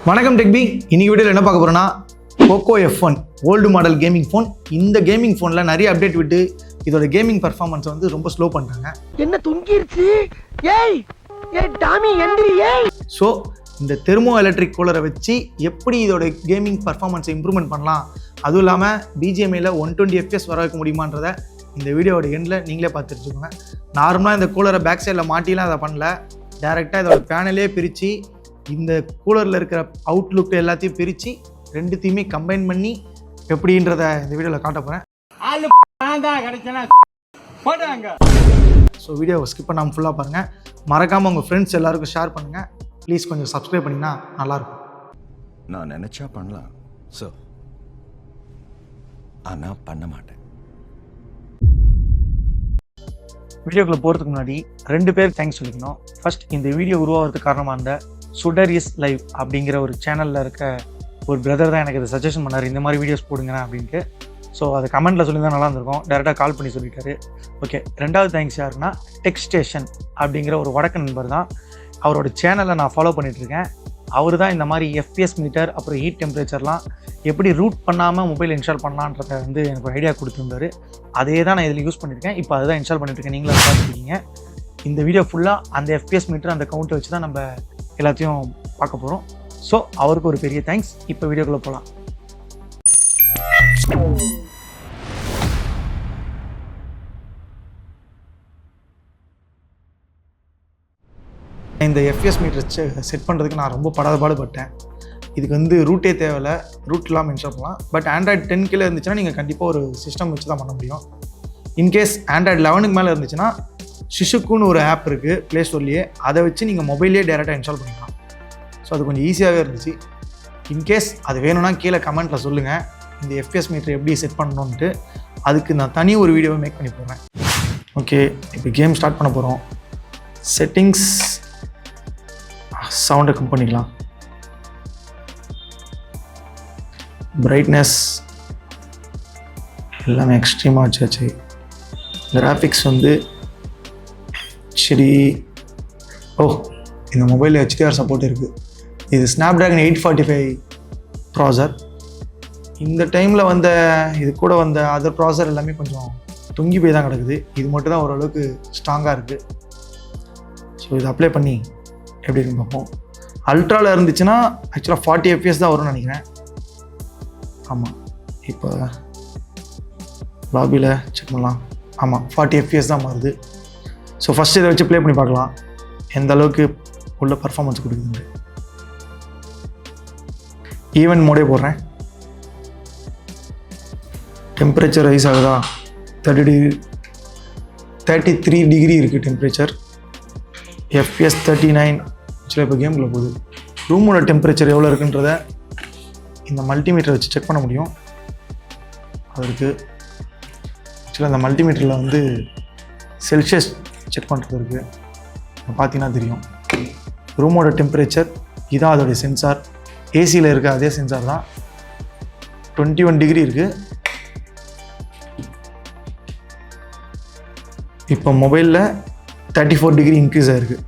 வணக்கம் TechBee. இன்னைக்கு வீடியோவில் என்ன பார்க்க போகிறோன்னா Poco F1 old model gaming phone. இந்த கேமிங் ஃபோனில் நிறைய அப்டேட் விட்டு இதோட கேமிங் பர்ஃபார்மன்ஸ் வந்து ரொம்ப ஸ்லோ பண்ணிட்டாங்க. என்ன தொங்கிருச்சு? ஏய் ஏய் டாமி எந்திரி ஏய். ஸோ இந்த தெர்மோ எலக்ட்ரிக் கூலரை வச்சு எப்படி இதோட கேமிங் பர்ஃபார்மன்ஸை இம்ப்ரூவ்மெண்ட் பண்ணலாம், அதுவும் இல்லாமல் BGMIயில் 120 FPS வர வைக்க முடியுமான்றதை இந்த வீடியோட எண்டில் நீங்களே பார்த்துருச்சுக்கோங்க. நார்மலாக இந்த கூலரை பேக் சைடில் மாட்டிலாம் அதை பண்ணல, டேரெக்டாக இதோட பேனலே பிரித்து இந்த கூலரில் இருக்கிற அவுட்லுக் எல்லாத்தையும் பிரித்து ரெண்டுத்தையுமே கம்பைன் பண்ணி எப்படின்றத இந்த வீடியோவில் காட்ட போகிறேன். ஸோ வீடியோவை ஸ்கிப் பண்ணாமல் ஃபுல்லாக பாருங்கள். மறக்காமல் உங்கள் ஃப்ரெண்ட்ஸ் எல்லாருக்கும் ஷேர் பண்ணுங்கள். ப்ளீஸ் கொஞ்சம் சப்ஸ்கிரைப் பண்ணிங்கன்னா நல்லாயிருக்கும். நான் நினச்சா பண்ணலாம் ஸோ ஆனால் பண்ண மாட்டேன். வீடியோக்குள்ளே போகிறதுக்கு முன்னாடி 2 பேர் தேங்க்ஸ் சொல்லிக்கணும். ஃபர்ஸ்ட், இந்த வீடியோ உருவாகிறதுக்கு காரணமாக இருந்த சுடர் இஸ் லைவ் அப்படிங்கிற ஒரு சேனலில் இருக்க ஒரு பிரதர் தான் எனக்கு இதை சஜஷன் பண்ணார், இந்த மாதிரி வீடியோஸ் போடுங்க அப்படின்ட்டு. ஸோ அதை கமெண்ட்டில் சொல்லி தான் நல்லா இருந்திருக்கும். டேரெக்டாக கால் பண்ணி சொல்லிட்டாரு. ஓகே, 2வது தேங்க்ஸ் யாருன்னா டெக்ஸ்டேஷன் அப்படிங்கிற ஒரு வடக்கு நண்பர் தான். அவரோட சேனலை நான் ஃபாலோ பண்ணிகிட்ருக்கேன். அவர் தான் இந்த மாதிரி FPS மீட்டர் அப்புறம் ஹீட் டெம்பரேச்சர்லாம் எப்படி ரூட் பண்ணாமல் மொபைல் இன்ஸ்டால் பண்ணலான்றதை வந்து எனக்கு ஒரு ஐடியா கொடுத்துருந்தாரு. அதே தான் நான் இதில் யூஸ் பண்ணியிருக்கேன். இப்போ அதுதான் இன்ஸ்டால் பண்ணிட்டுருக்கேன். நீங்களும் அதை பார்த்துருக்கீங்க. இந்த வீடியோ ஃபுல்லாக அந்த FPS மீட்டர் அந்த கவுண்ட்டை வச்சு தான் நம்ம எல்லாத்தையும் பார்க்க போகிறோம். ஸோ அவருக்கு ஒரு பெரிய தேங்க்ஸ். இப்போ வீடியோக்குள்ளே போகலாம். இந்த FPS மீட்டர் செட் பண்ணுறதுக்கு நான் ரொம்ப பாடுபட்டேன். இதுக்கு வந்து ரூட்டே தேவையில்லை, ரூட் இல்லாமல் இன்ஸ்டால் பண்ணலாம். பட் ஆண்ட்ராய்டு 10 கீழே இருந்துச்சுன்னா நீங்கள் கண்டிப்பாக ஒரு சிஸ்டம் வச்சு தான் பண்ண முடியும். இன்கேஸ் ஆண்ட்ராய்டு 11க்கு மேலே இருந்துச்சுன்னா ஷிஷுக்குன்னு ஒரு ஆப் இருக்குது ப்ளே ஸ்டோர்லேயே, அதை வச்சு நீங்கள் மொபைல்லேயே டேரெக்டாக இன்ஸ்டால் பண்ணிக்கலாம். ஸோ அது கொஞ்சம் ஈஸியாகவே இருந்துச்சு. இன்கேஸ் அது வேணும்னா கீழே கமெண்ட்டில் சொல்லுங்கள், இந்த FPS மீட்டர் எப்படி செட் பண்ணணுன்ட்டு. அதுக்கு நான் தனி ஒரு வீடியோவை மேக் பண்ணி போகிறேன். ஓகே, இப்போ கேம் ஸ்டார்ட் பண்ண போகிறோம். செட்டிங்ஸ் சவுண்டை கம் பண்ணிக்கலாம். பிரைட்னஸ் எல்லாமே எக்ஸ்ட்ரீமாக வச்சாச்சு. கிராஃபிக்ஸ் வந்து சரி. இந்த மொபைலில் HDR சப்போர்ட் இருக்குது. இது ஸ்னாப்ட்ராகன் 845 ப்ராசர். இந்த டைமில் வந்த இது கூட வந்த அதர் ப்ராசர் எல்லாமே கொஞ்சம் தொங்கி போய் தான் கிடக்குது. இது மட்டும் தான் ஓரளவுக்கு ஸ்ட்ராங்காக இருக்குது. ஸோ இது அப்ளை பண்ணி எப்படி இருக்குன்னு பார்ப்போம். அல்ட்ராவில் இருந்துச்சுன்னா ஆக்சுவலாக 40 FPS தான் வரும்னு நினைக்கிறேன். ஆமாம், இப்போ லாபியில் செக் பண்ணலாம். ஆமாம், 40 FPS தான் மாறுது. ஸோ ஃபஸ்ட்டு இதை வச்சு ப்ளே பண்ணி பார்க்கலாம் எந்த அளவுக்கு உள்ள பர்ஃபார்மன்ஸ் கொடுக்குதுன்னு. ஈவென்ட் மோடே போடுறேன். டெம்பரேச்சர் ரைஸ் ஆகுதா? 33 டிகிரி இருக்குது டெம்பரேச்சர். FPS 39. ஆக்சுவலாக இப்போ கேமுக்குள்ளே போகுது. ரூமோட டெம்பரேச்சர் எவ்வளோ இருக்குன்றத இந்த மல்டிமீட்டரை வச்சு செக் பண்ண முடியும். அதற்கு ஆக்சுவலாக அந்த மல்டிமீட்டரில் வந்து செல்சியஸ் செக் பண்ணுறது இருக்குது. பார்த்தீங்கன்னா தெரியும். ரூமோட டெம்பரேச்சர் இதான் அதோடைய சென்சார். ஏசியில் இருக்க அதே சென்சார் தான். 21 டிகிரி இருக்குது. இப்போ மொபைலில் 34 டிகிரி இன்க்ரீஸ் ஆகிருக்கு.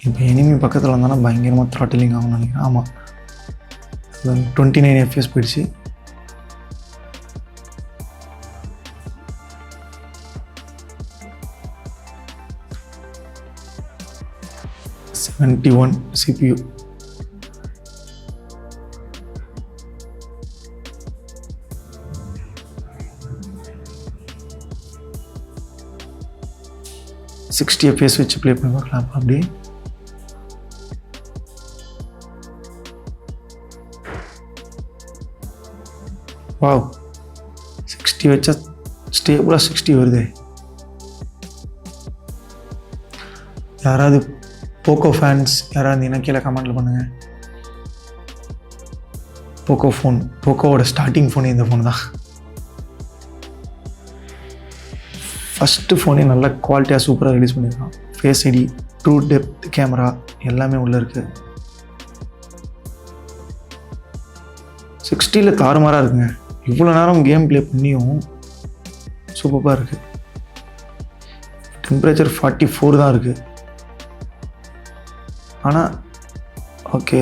இப்போ எனிமி பக்கத்தில் இருந்தாலும் பயங்கரமாக த்ராட்டிலிங் ஆகும்னு நினைக்கிறேன். ஆமாம், 29 FPS போயிடுச்சு. CPU 60 FPS வச்சு ப்ளே பண்ணி பார்க்கலாம். அப்படி வாவ், 60 வச்சா ஸ்டேபிளாக 60 வருது. யாராவது போக்கோ ஃபேன்ஸ் யாராவது இருந்தீங்கன்னா கீழே கமெண்ட்டில் பண்ணுங்கள். போக்கோவோட ஸ்டார்டிங் ஃபோனே இந்த ஃபோன் தான். ஃபஸ்ட்டு ஃபோனே நல்லா குவாலிட்டியாக சூப்பராக ரிலீஸ் பண்ணியிருக்கான். Face ID, true depth camera எல்லாமே உள்ளே இருக்குது. 60 தாறுமாறாக இருக்குங்க. இவ்வளோ நேரம் கேம் ப்ளே பண்ணியும் சூப்பராக இருக்குது. டெம்பரேச்சர் 44 தான் இருக்குது. ஆனால் ஓகே,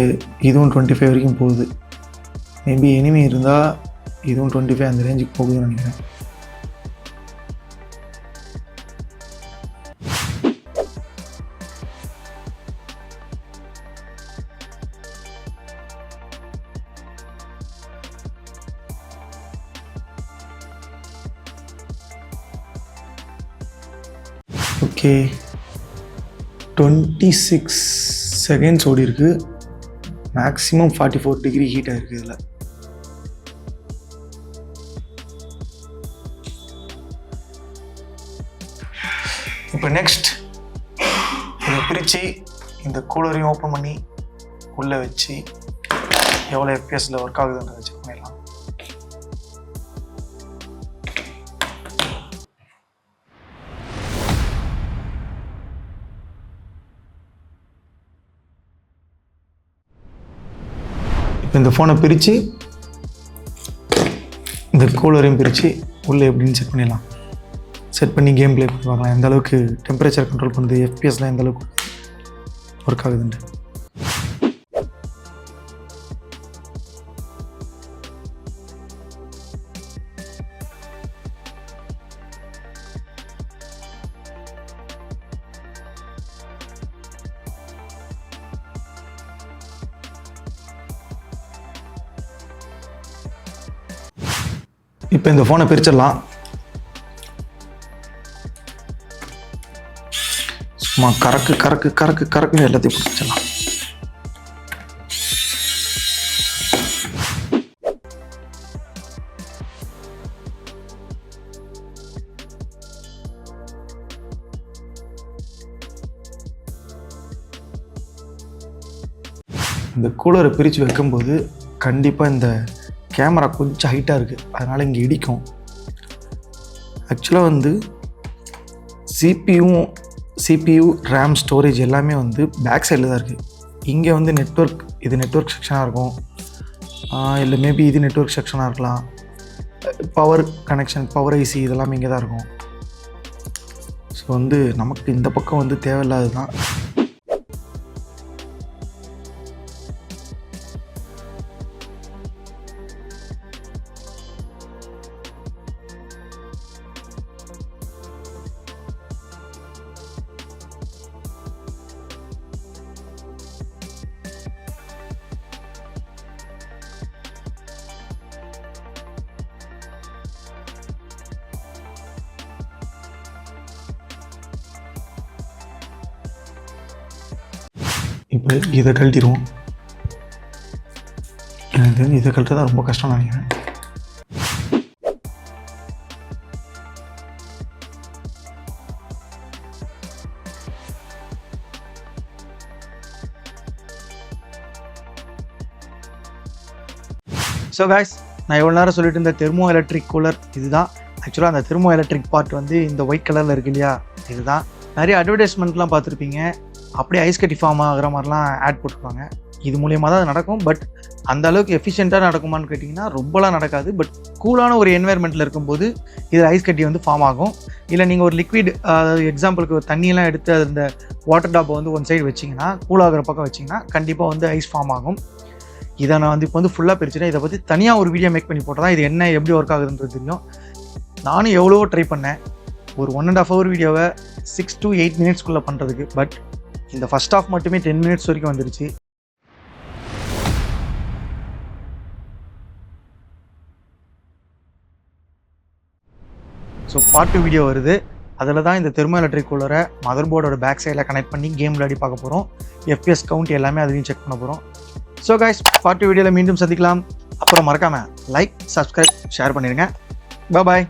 இதுவும் 25 வரைக்கும் போகுது. மேபி எனிமி இருந்தால் இதுவும் 25 அந்த ரேஞ்சுக்கு போகுதுன்னு நினைக்கிறேன். ஓகே, 26 செகண்ட்ஸ் ஓடி இருக்கு. மேக்ஸிமம் 44 டிகிரி ஹீட் ஆகிருக்கு இதில். இப்போ நெக்ஸ்ட் இதை பிரித்து இந்த கூலரையும் ஓப்பன் பண்ணி உள்ளே வச்சு எவ்வளோ எஃப்பிஎஸில் ஒர்க் ஆகுதுன்றதை செக் பண்ணிடலாம். இப்போ இந்த ஃபோனை பிரித்து இந்த கூலரையும் பிரித்து உள்ளே எப்படின்னு செக் பண்ணிடலாம். செட் பண்ணி கேம் ப்ளே பண்ணி பார்க்கலாம் எந்த அளவுக்கு டெம்பரேச்சர் கண்ட்ரோல் பண்ணுது, எஃப்பிஎஸ்லாம் எந்த அளவுக்கு ஒர்க் ஆகுதுன்ட்டு. இப்போ இந்த ஃபோனை பிரிச்சிடலாம். சும்மா கறக்கு எல்லாத்தையும் பிடிச்சிடலாம். இந்த கூலரை பிரித்து வைக்கும்போது கண்டிப்பாக இந்த கேமரா கொஞ்சம் ஹைட்டாக இருக்குது, அதனால் இங்கே இடிக்கும். ஆக்சுவலாக வந்து சிபியூ ரேம் ஸ்டோரேஜ் எல்லாமே வந்து பேக் சைடில் தான் இருக்குது. இங்கே வந்து இது நெட்வொர்க் செக்ஷனாக இருக்கும், இல்லை மேபி இது நெட்வொர்க் செக்ஷனாக இருக்கலாம். பவர் கனெக்ஷன், பவர் ஐசி இதெல்லாமே இங்கே தான் இருக்கும். ஸோ வந்து நமக்கு இந்த பக்கம் வந்து தேவையில்லாது தான். இப்போ இதை கழட்டிடுவோம். எனக்கு தெரிஞ்சு இதை கழட்டுறது தான் ரொம்ப கஷ்டம் நினைக்கிறேன். ஸோ கைஸ், நான் எவ்வளோ நேரம் சொல்லிட்டு இருந்த தெர்மோ எலக்ட்ரிக் கூலர் இதுதான். ஆக்சுவலாக அந்த தெர்மோ எலக்ட்ரிக் பார்ட் வந்து இந்த ஒயிட் கலரில் இருக்கு இல்லையா, இதுதான். நிறைய அட்வர்டைஸ்மெண்ட்லாம் பார்த்துருப்பீங்க, அப்படியே ஐஸ் கட்டி ஃபார்ம் ஆகிற மாதிரிலாம் ஆட் போட்டுருப்பாங்க. இது மூலியமாக தான் அது நடக்கும். பட் அந்த அளவுக்கு எஃபிஷியண்ட்டாக நடக்குமான்னு கேட்டிங்கன்னா ரொம்பலாம் நடக்காது. பட் கூலான ஒரு என்வாயர்மெண்ட்டில் இருக்கும்போது இதில் ஐஸ் கட்டி வந்து ஃபார்ம் ஆகும். இல்லை நீங்கள் ஒரு லிக்விட், எக்ஸாம்பிளுக்கு ஒரு தண்ணியெல்லாம் எடுத்து அந்த வாட்டர் டாப்பை வந்து ஒன் சைடு வச்சிங்கன்னா, கூலாகிற பக்கம் வச்சிங்கன்னா கண்டிப்பாக வந்து ஐஸ் ஃபார்ம் ஆகும். இதை நான் வந்து இப்போ வந்து ஃபுல்லாக பிரிச்சுட்டேன். இதை பற்றி தனியாக ஒரு வீடியோ மேக் பண்ணி போட்டால் தான் இது என்ன எப்படி ஒர்க் ஆகுதுன்றது தெரியும். நானும் எவ்வளவோ ட்ரை பண்ணேன் ஒரு 1.5 hour வீடியோவை 6 to 8 minutesக்குள்ளே பண்ணுறதுக்கு. பட் இந்த ஃபர்ஸ்ட் ஹாஃப் மட்டுமே 10 minutes வரைக்கும் வந்துருச்சு. ஸோ பார்ட் 2 வீடியோ வருது. அதில் தான் இந்த தெர்மோ எலக்ட்ரிக் கூலரை மதர் போர்டோட பேக் சைடில் கனெக்ட் பண்ணி கேம் விளையாடி பார்க்க போகிறோம். எஃப்பிஎஸ் கவுண்ட் எல்லாமே அதையும் செக் பண்ண போகிறோம். ஸோ கைஸ், பார்ட் 2 வீடியோவில் மீண்டும் சந்திக்கலாம். அப்புறம் மறக்காமல் லைக், சப்ஸ்கிரைப், ஷேர் பண்ணிடுங்க. பாய்.